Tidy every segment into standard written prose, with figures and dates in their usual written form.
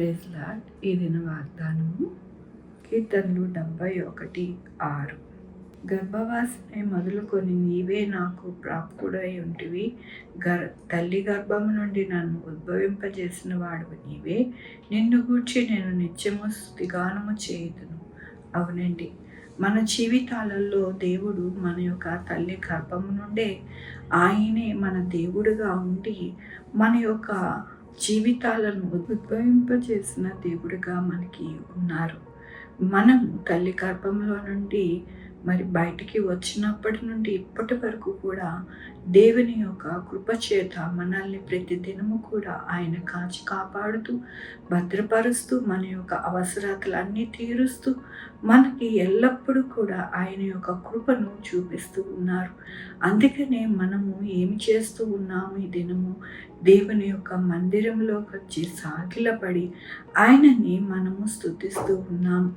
Praise lord. ఈ దిన వాగ్దానము కీర్తనలు 71:6. గర్భవాసనే మొదలుకొని నీవే నాకు ప్రాప్తుడై ఉంటివి. తల్లి గర్భము నుండి నన్ను ఉద్భవింపజేసిన వాడు నీవే. నిన్ను గూర్చి నేను నిత్యము స్తుతిగానము చేయుదును. అవునండి, మన జీవితాలలో దేవుడు మన యొక్క తల్లి గర్భము నుండే ఆయనే మన దేవుడుగా ఉండి మన యొక్క జీవితాలను ఉద్భవింపజేసిన దేవుడిగా మనకి ఉన్నారు. మనం తల్లి గర్భంలో నుండి బయటికి వచ్చినప్పటి నుండి ఇప్పటి వరకు కూడా దేవుని యొక్క కృపచేత మనల్ని ప్రతి దినము కూడా ఆయన కాచి కాపాడుతూ భద్రపరుస్తూ మన యొక్క అవసరాలన్నీ తీరుస్తూ మనకి ఎల్లప్పుడూ కూడా ఆయన యొక్క కృపను చూపిస్తూ ఉన్నారు. అందుకనే మనము ఏమి చేస్తూ ఉన్నాము? ఈ దినము దేవుని యొక్క మందిరంలోకి వచ్చి సాగిలపడి ఆయనని మనము స్తుతిస్తూ ఉన్నాము,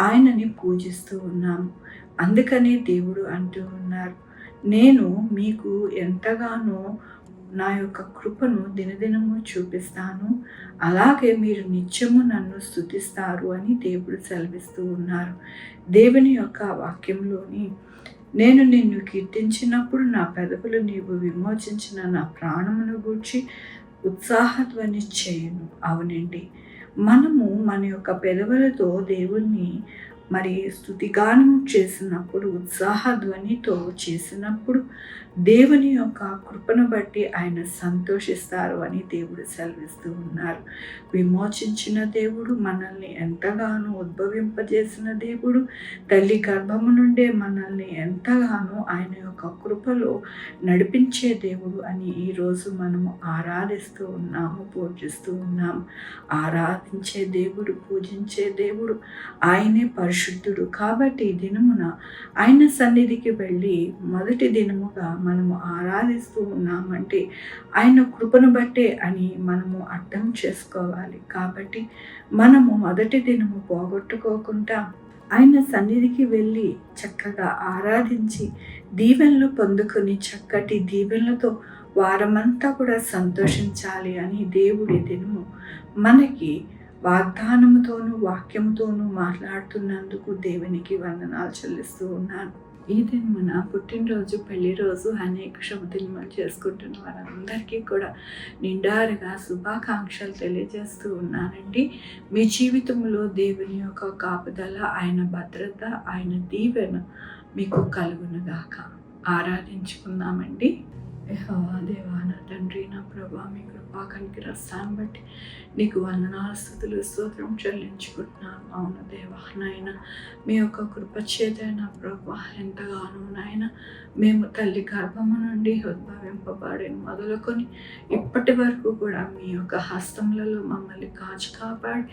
ఆయనని పూజిస్తూ ఉన్నాము. అందుకనే దేవుడు అంటూ ఉన్నారు, నేను మీకు ఎంతగానో నా యొక్క కృపను దినదినము చూపిస్తాను, అలాగే మీరు నిత్యము నన్ను స్తుతిస్తారు అని దేవుడు సెలవిస్తూ ఉన్నారు. దేవుని యొక్క వాక్యంలోని నేను నిన్ను కీర్తించినప్పుడు నా పెదవులు నీవు విమోచించిన నా ప్రాణమును గూర్చి ఉత్సాహధ్వని చేయును. అవునండి, మనము మన యొక్క పెదవులతో దేవుణ్ణి స్తుతిగానము చేసినప్పుడు, ఉత్సాహ ధ్వనితో చేసినప్పుడు దేవుని యొక్క కృపను బట్టి ఆయన సంతోషిస్తారు అని దేవుడు సెలవిస్తూ ఉన్నారు. విమోచించిన దేవుడు, మనల్ని ఎంతగానో ఉద్భవింపజేసిన దేవుడు, తల్లి గర్భము నుండే మనల్ని ఎంతగానో ఆయన యొక్క కృపలో నడిపించే దేవుడు అని ఈరోజు మనము ఆరాధిస్తూ ఉన్నాము, పూజిస్తూ ఉన్నాము. ఆరాధించే దేవుడు, పూజించే దేవుడు ఆయనే పరిశుద్ధుడు. కాబట్టి ఈ దినమున ఆయన సన్నిధికి వెళ్ళి మొదటి దినముగా మనము ఆరాధిస్తూ ఉన్నామంటే ఆయన కృపను బట్టే అని మనము అర్థం చేసుకోవాలి. కాబట్టి మనము మొదటి దినము పోగొట్టుకోకుండా ఆయన సన్నిధికి వెళ్ళి చక్కగా ఆరాధించి దీవెనలు పొందుకొని చక్కటి దీవెనలతో వారమంతా కూడా సంతోషించాలి అని దేవుడి దినము మనకి వాగ్దానముతోనూ వాక్యముతోనూ మాట్లాడుతున్నందుకు దేవునికి వందనాలు చెల్లిస్తూ ఉన్నాను. ఈ దినమున పుట్టినరోజు, పెళ్లి రోజు, అనేక శుభదినములు చేసుకుంటున్న వారందరికీ కూడా నిండారుగా శుభాకాంక్షలు తెలియజేస్తూ ఉన్నానండి. మీ జీవితంలో దేవుని యొక్క కాపుదల, ఆయన భద్రత, ఆయన దీవెన మీకు కలుగునుగాక. ఆరాధించుకుందామండి. యెహోవా దేవా, నా తండ్రి, నా ప్రభా, మీ కృపా కనికరస్తాన్ని బట్టి నీకు వందనాలు, స్తుతులు, స్తోత్రం చెల్లించుకుంటున్నాను. అవును దేవా, నాయన మీ యొక్క కృప చేత నా ప్రభా ఎంతగానో నాయన మేము తల్లి గర్భము నుండి ఉద్భవింపబడిన మొదలుకొని ఇప్పటి వరకు కూడా మీ యొక్క హస్తములలో మమ్మల్ని కాచి కాపాడి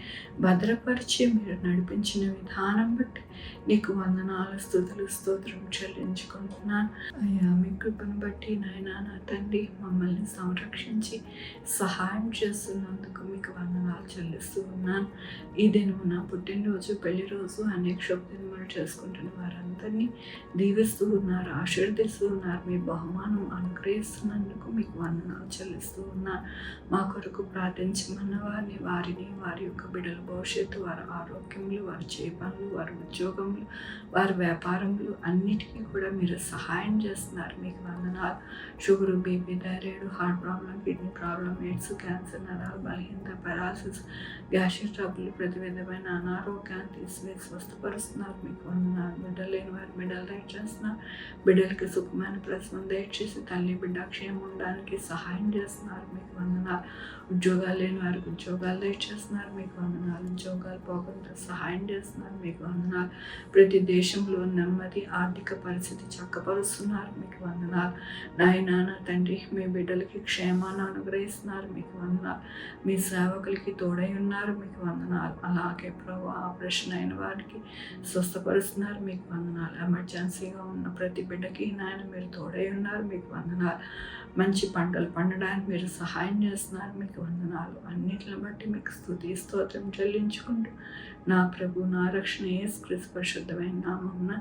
భద్రపరిచి మీరు నడిపించిన విధానం బట్టి నీకు వందనాలు, స్తుతులు, స్తోత్రం చెల్లించుకుంటున్నాను. అయ్యా, మీ కృపను బట్టి నాయన నా తండ్రి మమ్మల్ని సంరక్షించి సహాయం చేస్తున్నందుకు మీకు వందనాలు చెల్లిస్తూ ఉన్నాను. ఈ దినము నా పుట్టినరోజు, పెళ్లి రోజు, అనేక శుభదినములు చేసుకుంటున్న వారందరినీ దీవిస్తూ ఉన్నారు, ఆశీర్దిస్తూ ఉన్నారు. మీ బహుమానం అనుగ్రహిస్తున్నందుకు మీకు వందనాలు చెల్లిస్తూ ఉన్నారు. మా కొరకు ప్రార్థించమన్న వారిని, వారి యొక్క బిడ్డల భవిష్యత్తు, వారి ఆరోగ్యములు, వారి చేపలు, వారి ఉద్యోగములు, వారి వ్యాపారములు అన్నిటికీ కూడా మీరు సహాయం చేస్తున్నారు. మీకు వందనాలు. Sugar, BP, thyroid, heart problem, kidney problem, AIDS, cancer, నరాలు బలహీనత, పారాలసిస్, గ్యాస్ట్రిక్ ట్రబుల్, ప్రతి విధమైన అనారోగ్యాన్ని తీసివేసి స్వస్థపరుస్తున్నారు. మీకు వందనాలు. బిడ్డలు లేని వారి బిడ్డలు దయచేస్తున్నారు. బిడ్డలకి సుఖమైన ప్రసవం దయచేసి తల్లి బిడ్డ క్షేమం ఉండడానికి సహాయం చేస్తున్నారు. మీకు వందనాలు. ఉద్యోగాలు లేని వారికి ఉద్యోగాలు దయచేస్తున్నారు. మీకు వందనాలు. ఉద్యోగాలు పోకుండా సహాయం చేస్తున్నారు. మీకు వందనాలు. ప్రతి దేశంలో నెమ్మది, ఆర్థిక పరిస్థితి చక్కపరుస్తున్నారు. మీకు వందనాలు. నాయన నా తండ్రి, మీ బిడ్డలకి క్షేమాన్ని అనుగ్రహిస్తున్నారు. మీకు వందనాలు. మీ సేవకులకి తోడై ఉన్నారు. మీకు వందనాలు. అలాగే ప్రభు ఆపరేషన్ అయిన వారికి స్వస్థపరుస్తున్నారు. మీకు వందనాలు. ఎమర్జెన్సీగా ఉన్న ప్రతి బిడ్డకి నాయన మీరు తోడై ఉన్నారు. మీకు వందనాలు. మంచి పంటలు పండడానికి మీరు సహాయం చేస్తున్నారు. మీకు వందనాలు. అన్నిటిని బట్టి మీకు స్తుతి, స్తోత్రం చెల్లించుకుంటూ నా ప్రభు, నా రక్షణ యేసుక్రీస్తు పరిశుద్ధమైన నామమున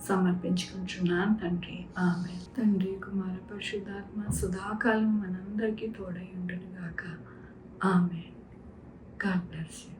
సమర్పించుకుంటున్నాను తండ్రి. ఆమేన్. తండ్రి, కుమార, పరిశుద్ధాత్మ సదాకాలం మనందరికీ తోడై ఉండును గాక. ఆమేన్. God bless you.